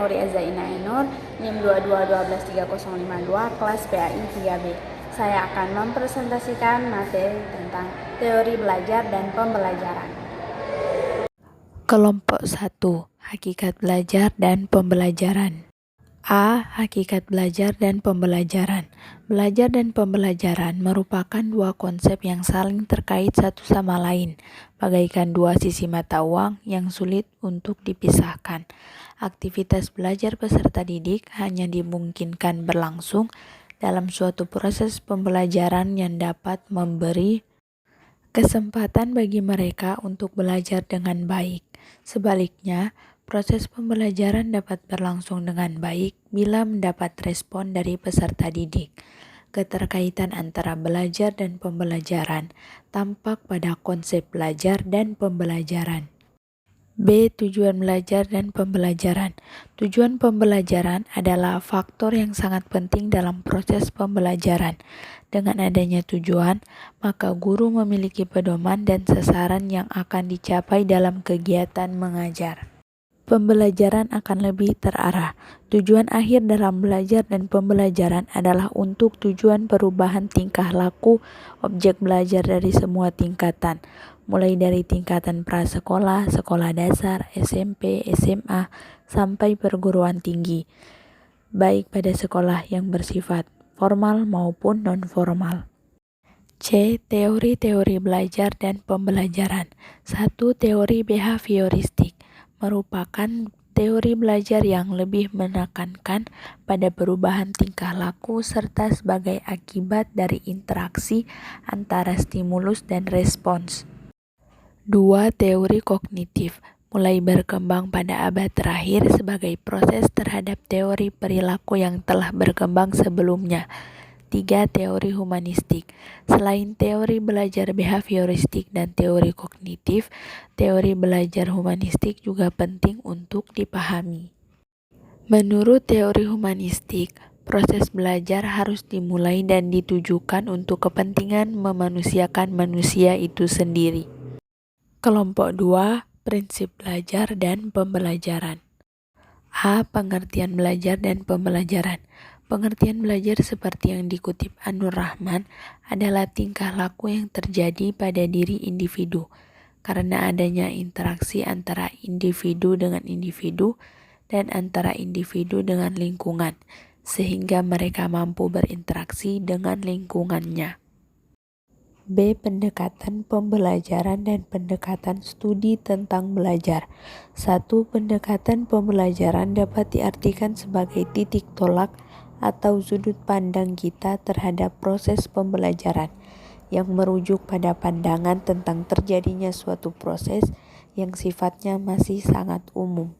Nuri Azaina Ainur, NIM 222113052, kelas PAI 3B. Saya akan mempresentasikan materi tentang teori belajar dan pembelajaran. Kelompok 1. Hakikat belajar dan pembelajaran. A. Hakikat belajar dan pembelajaran. Belajar dan pembelajaran merupakan dua konsep yang saling terkait satu sama lain, bagaikan dua sisi mata uang yang sulit untuk dipisahkan. Aktivitas belajar peserta didik hanya dimungkinkan berlangsung dalam suatu proses pembelajaran yang dapat memberi kesempatan bagi mereka untuk belajar dengan baik. Sebaliknya, proses pembelajaran dapat berlangsung dengan baik bila mendapat respon dari peserta didik. Keterkaitan antara belajar dan pembelajaran tampak pada konsep belajar dan pembelajaran. B. Tujuan belajar dan pembelajaran. Tujuan pembelajaran adalah faktor yang sangat penting dalam proses pembelajaran. Dengan adanya tujuan, maka guru memiliki pedoman dan sasaran yang akan dicapai dalam kegiatan mengajar. Pembelajaran akan lebih terarah. Tujuan akhir dalam belajar dan pembelajaran adalah untuk tujuan perubahan tingkah laku objek belajar dari semua tingkatan, mulai dari tingkatan prasekolah, sekolah dasar, SMP, SMA, sampai perguruan tinggi, baik pada sekolah yang bersifat formal maupun non-formal. C. Teori-teori belajar dan pembelajaran. 1. Teori behavioristik merupakan teori belajar yang lebih menekankan pada perubahan tingkah laku serta sebagai akibat dari interaksi antara stimulus dan respons. 2. Teori kognitif mulai berkembang pada abad terakhir sebagai proses terhadap teori perilaku yang telah berkembang sebelumnya. 3. Teori humanistik. Selain teori belajar behavioristik dan teori kognitif, teori belajar humanistik juga penting untuk dipahami. Menurut teori humanistik, proses belajar harus dimulai dan ditujukan untuk kepentingan memanusiakan manusia itu sendiri. Kelompok 2. Prinsip belajar dan pembelajaran. A. Pengertian belajar dan pembelajaran. Pengertian belajar seperti yang dikutip Anur Rahman adalah tingkah laku yang terjadi pada diri individu karena adanya interaksi antara individu dengan individu dan antara individu dengan lingkungan, sehingga mereka mampu berinteraksi dengan lingkungannya. B. Pendekatan pembelajaran dan pendekatan studi tentang belajar. 1. Pendekatan pembelajaran dapat diartikan sebagai titik tolak atau sudut pandang kita terhadap proses pembelajaran yang merujuk pada pandangan tentang terjadinya suatu proses yang sifatnya masih sangat umum.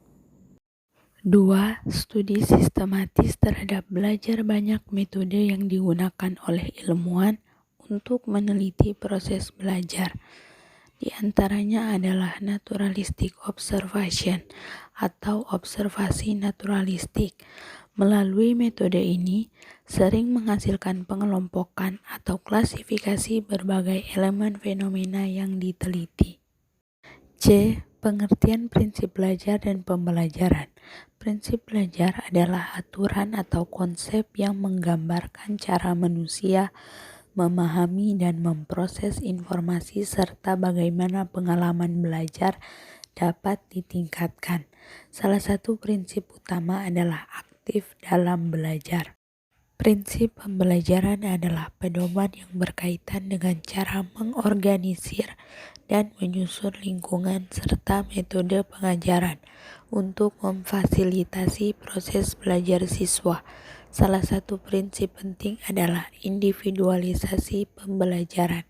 2. Studi sistematis terhadap belajar. Banyak metode yang digunakan oleh ilmuwan untuk meneliti proses belajar. Di antaranya adalah naturalistic observation atau observasi naturalistik. Melalui metode ini, sering menghasilkan pengelompokan atau klasifikasi berbagai elemen fenomena yang diteliti. C. Pengertian prinsip belajar dan pembelajaran. Prinsip belajar adalah aturan atau konsep yang menggambarkan cara manusia memahami dan memproses informasi serta bagaimana pengalaman belajar dapat ditingkatkan. Salah satu prinsip utama adalah aktif dalam belajar. Prinsip pembelajaran adalah pedoman yang berkaitan dengan cara mengorganisir dan menyusun lingkungan serta metode pengajaran untuk memfasilitasi proses belajar siswa. Salah satu prinsip penting adalah individualisasi pembelajaran.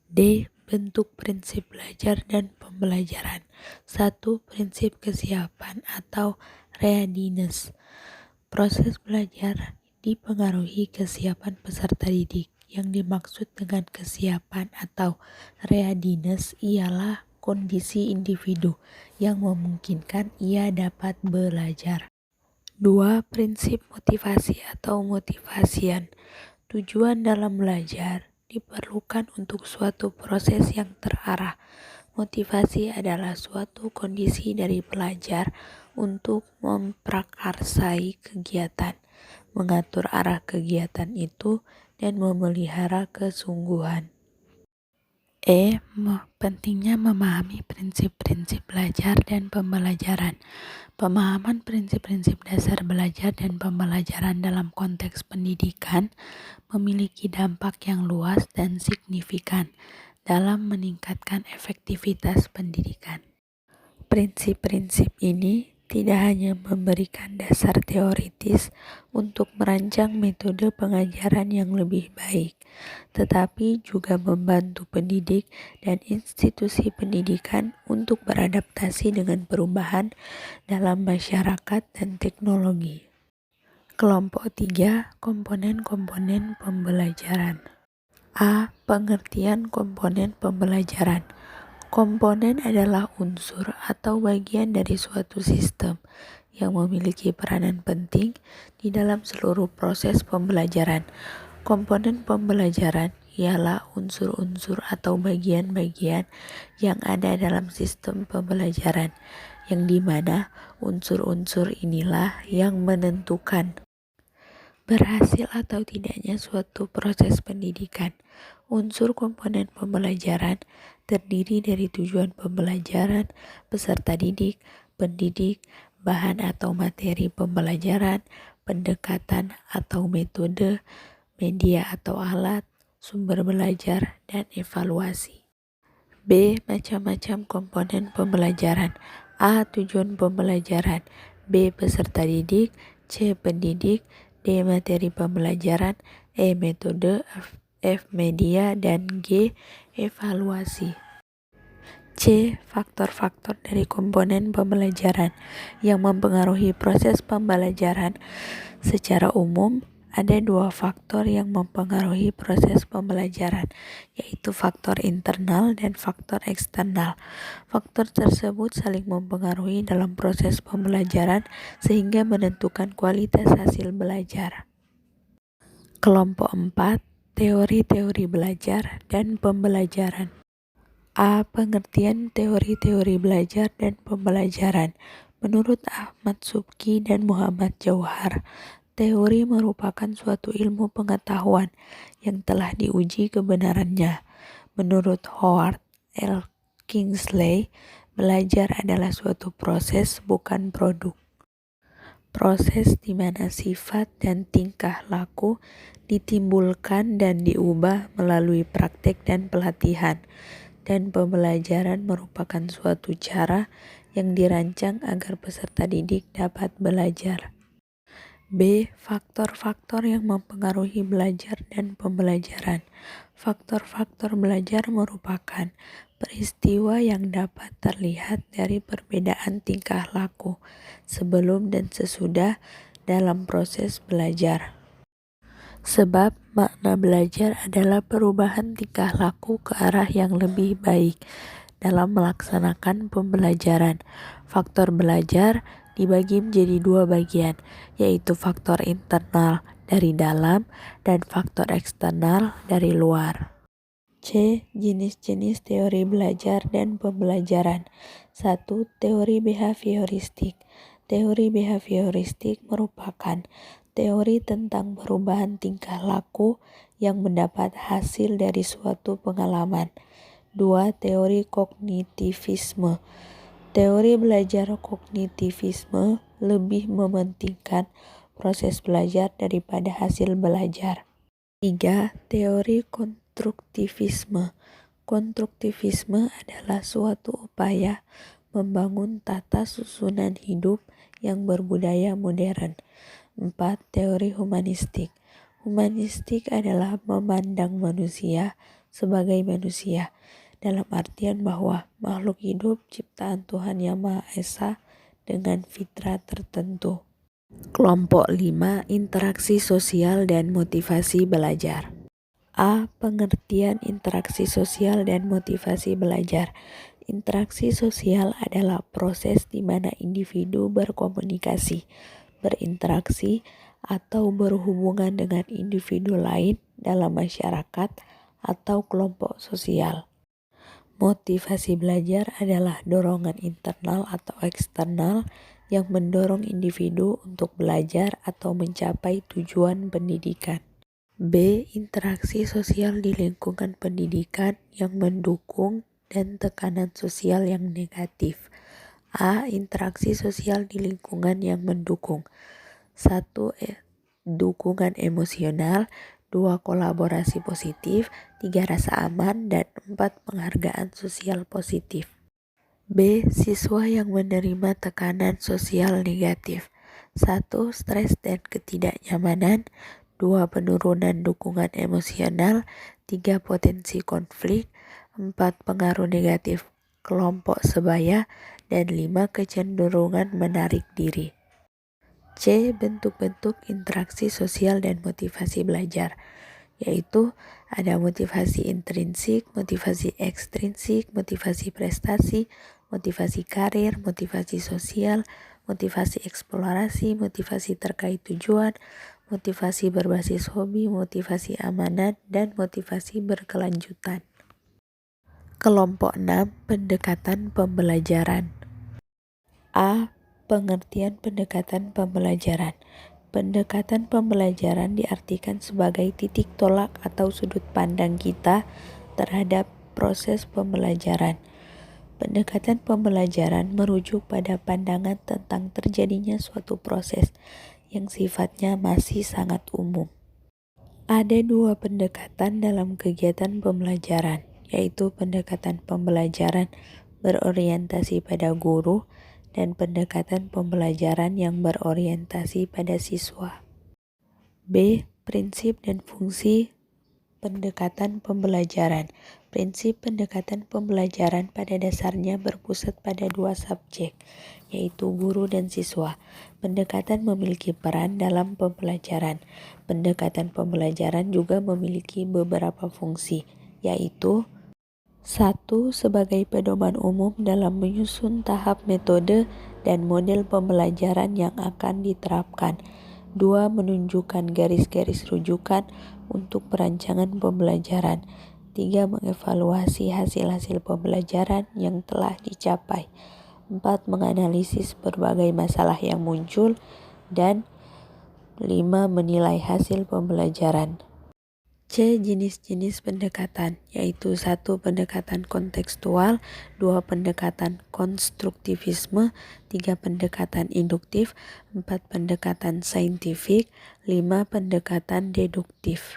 D. Bentuk prinsip belajar dan pembelajaran. 1. Prinsip kesiapan atau readiness. Proses belajar dipengaruhi kesiapan peserta didik. Yang dimaksud dengan kesiapan atau readiness ialah kondisi individu yang memungkinkan ia dapat belajar. 2. Prinsip motivasi atau motivation. Tujuan dalam belajar diperlukan untuk suatu proses yang terarah. Motivasi adalah suatu kondisi dari pelajar untuk memprakarsai kegiatan, mengatur arah kegiatan itu, dan memelihara kesungguhan. Pentingnya memahami prinsip-prinsip belajar dan pembelajaran. Pemahaman prinsip-prinsip dasar belajar dan pembelajaran dalam konteks pendidikan memiliki dampak yang luas dan signifikan dalam meningkatkan efektivitas pendidikan. Prinsip-prinsip ini tidak hanya memberikan dasar teoritis untuk merancang metode pengajaran yang lebih baik, tetapi juga membantu pendidik dan institusi pendidikan untuk beradaptasi dengan perubahan dalam masyarakat dan teknologi. Kelompok 3, komponen-komponen pembelajaran. A. Pengertian komponen pembelajaran. Komponen adalah unsur atau bagian dari suatu sistem yang memiliki peranan penting di dalam seluruh proses pembelajaran. Komponen pembelajaran ialah unsur-unsur atau bagian-bagian yang ada dalam sistem pembelajaran, yang dimana unsur-unsur inilah yang menentukan berhasil atau tidaknya suatu proses pendidikan. Unsur komponen pembelajaran terdiri dari tujuan pembelajaran, peserta didik, pendidik, bahan atau materi pembelajaran, pendekatan atau metode, media atau alat, sumber belajar, dan evaluasi. B. Macam-macam komponen pembelajaran. A. Tujuan pembelajaran. B. Peserta didik. C. Pendidik. D. Materi pembelajaran. E. Metode. F. Media. Dan G. Evaluasi. C. Faktor-faktor dari komponen pembelajaran yang mempengaruhi proses pembelajaran. Secara umum, ada dua faktor yang mempengaruhi proses pembelajaran, yaitu faktor internal dan faktor eksternal. Faktor tersebut saling mempengaruhi dalam proses pembelajaran sehingga menentukan kualitas hasil belajar. Kelompok 4, teori-teori belajar dan pembelajaran. A. Pengertian teori-teori belajar dan pembelajaran. Menurut Ahmad Subki dan Muhammad Jauhar, teori merupakan suatu ilmu pengetahuan yang telah diuji kebenarannya. Menurut Howard L. Kingsley, belajar adalah suatu proses, bukan produk. Proses di mana sifat dan tingkah laku ditimbulkan dan diubah melalui praktek dan pelatihan, dan pembelajaran merupakan suatu cara yang dirancang agar peserta didik dapat belajar. B. Faktor-faktor yang mempengaruhi belajar dan pembelajaran. Faktor-faktor belajar merupakan peristiwa yang dapat terlihat dari perbedaan tingkah laku sebelum dan sesudah dalam proses belajar. Sebab makna belajar adalah perubahan tingkah laku ke arah yang lebih baik dalam melaksanakan pembelajaran. Faktor belajar dibagi menjadi dua bagian, yaitu faktor internal dari dalam dan faktor eksternal dari luar. C. Jenis-jenis teori belajar dan pembelajaran. 1. Teori behavioristik. Teori behavioristik merupakan teori tentang perubahan tingkah laku yang mendapat hasil dari suatu pengalaman. 2. Teori kognitivisme. Teori belajar kognitivisme lebih mementingkan proses belajar daripada hasil belajar. 3. Teori konstruktivisme. Konstruktivisme adalah suatu upaya membangun tata susunan hidup yang berbudaya modern. 4. Teori humanistik. Humanistik adalah memandang manusia sebagai manusia, dalam artian bahwa makhluk hidup ciptaan Tuhan Yang Maha Esa dengan fitrah tertentu. Kelompok 5, interaksi sosial dan motivasi belajar. A. Pengertian interaksi sosial dan motivasi belajar. Interaksi sosial adalah proses di mana individu berkomunikasi, berinteraksi, atau berhubungan dengan individu lain dalam masyarakat atau kelompok sosial. Motivasi belajar adalah dorongan internal atau eksternal yang mendorong individu untuk belajar atau mencapai tujuan pendidikan. B. Interaksi sosial di lingkungan pendidikan yang mendukung dan tekanan sosial yang negatif. A. Interaksi sosial di lingkungan yang mendukung. 1. Dukungan emosional. 2. Kolaborasi positif. 3. Rasa aman. Dan 4. Penghargaan sosial positif. B. Siswa yang menerima tekanan sosial negatif. 1. Stres dan ketidaknyamanan. 2. Penurunan dukungan emosional. 3. Potensi konflik. 4. Pengaruh negatif kelompok sebaya. Dan 5. Kecenderungan menarik diri. C. Bentuk-bentuk interaksi sosial dan motivasi belajar, yaitu ada motivasi intrinsik, motivasi ekstrinsik, motivasi prestasi, motivasi karir, motivasi sosial, motivasi eksplorasi, motivasi terkait tujuan, motivasi berbasis hobi, motivasi amanat, dan motivasi berkelanjutan. Kelompok 6. Pendekatan pembelajaran. A. Pengertian pendekatan pembelajaran. Pendekatan pembelajaran diartikan sebagai titik tolak atau sudut pandang kita terhadap proses pembelajaran. Pendekatan pembelajaran merujuk pada pandangan tentang terjadinya suatu proses yang sifatnya masih sangat umum. Ada dua pendekatan dalam kegiatan pembelajaran, yaitu pendekatan pembelajaran berorientasi pada guru dan pendekatan pembelajaran yang berorientasi pada siswa. B. Prinsip dan fungsi pendekatan pembelajaran. Prinsip pendekatan pembelajaran pada dasarnya berpusat pada dua subjek, yaitu guru dan siswa. Pendekatan memiliki peran dalam pembelajaran. Pendekatan pembelajaran juga memiliki beberapa fungsi, yaitu 1. Sebagai pedoman umum dalam menyusun tahap metode dan model pembelajaran yang akan diterapkan. 2. Menunjukkan garis-garis rujukan untuk perancangan pembelajaran. 3. Mengevaluasi hasil-hasil pembelajaran yang telah dicapai. 4. Menganalisis berbagai masalah yang muncul. Dan 5. Menilai hasil pembelajaran. C. Jenis-jenis pendekatan, yaitu 1. Pendekatan kontekstual, 2. Pendekatan konstruktivisme, 3. Pendekatan induktif, 4. Pendekatan saintifik, 5. Pendekatan deduktif.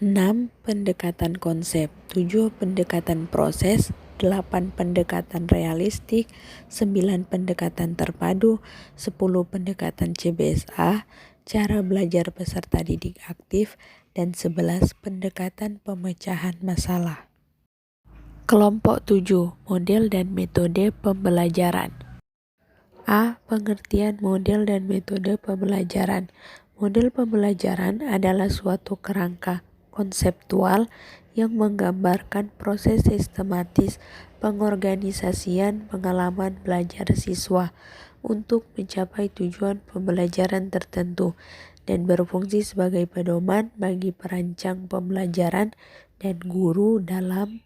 6. Pendekatan konsep, 7. Pendekatan proses, 8. Pendekatan realistik, 9. Pendekatan terpadu, 10. Pendekatan CBSA, cara belajar peserta didik aktif, dan 11. Pendekatan pemecahan masalah. Kelompok 7. Model dan metode pembelajaran. A. Pengertian model dan metode pembelajaran. Model pembelajaran adalah suatu kerangka konseptual yang menggambarkan proses sistematis pengorganisasian pengalaman belajar siswa untuk mencapai tujuan pembelajaran tertentu dan berfungsi sebagai pedoman bagi perancang pembelajaran dan guru dalam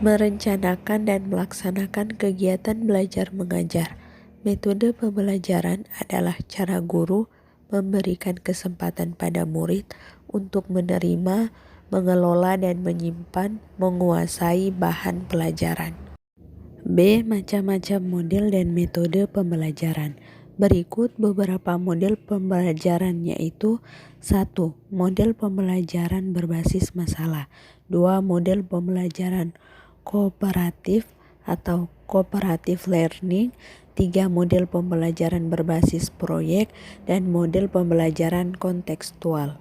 merencanakan dan melaksanakan kegiatan belajar mengajar. Metode pembelajaran adalah cara guru memberikan kesempatan pada murid untuk menerima, mengelola, dan menyimpan, menguasai bahan pelajaran. B. Macam-macam model dan metode pembelajaran. Berikut beberapa model pembelajaran, yaitu 1. Model pembelajaran berbasis masalah. 2. Model pembelajaran kooperatif atau cooperative learning. 3. Model pembelajaran berbasis proyek. Dan model pembelajaran kontekstual.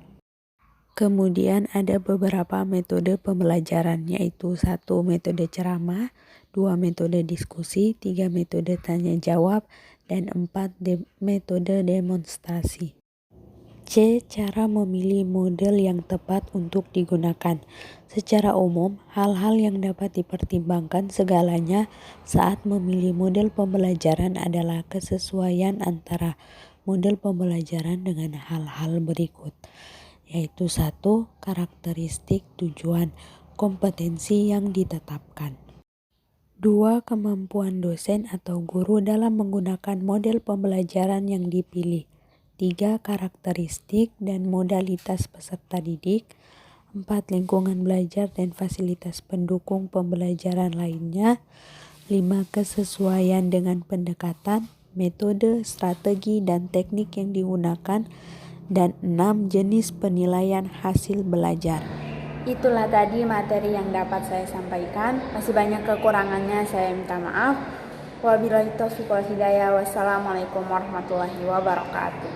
Kemudian ada beberapa metode pembelajaran, yaitu 1. Metode ceramah, 2. Metode diskusi, 3. Metode tanya jawab, dan 4. Metode demonstrasi. C. Cara memilih model yang tepat untuk digunakan. Secara umum, hal-hal yang dapat dipertimbangkan segalanya saat memilih model pembelajaran adalah kesesuaian antara model pembelajaran dengan hal-hal berikut, yaitu 1. Karakteristik tujuan kompetensi yang ditetapkan. 2. Kemampuan dosen atau guru dalam menggunakan model pembelajaran yang dipilih. 3. Karakteristik dan modalitas peserta didik. 4. Lingkungan belajar dan fasilitas pendukung pembelajaran lainnya. 5. Kesesuaian dengan pendekatan, metode, strategi, dan teknik yang digunakan. Dan 6. Jenis penilaian hasil belajar. Itulah tadi materi yang dapat saya sampaikan. Masih banyak kekurangannya, saya minta maaf. Wabillahi taufiq wal hidayah. Wassalamualaikum warahmatullahi wabarakatuh.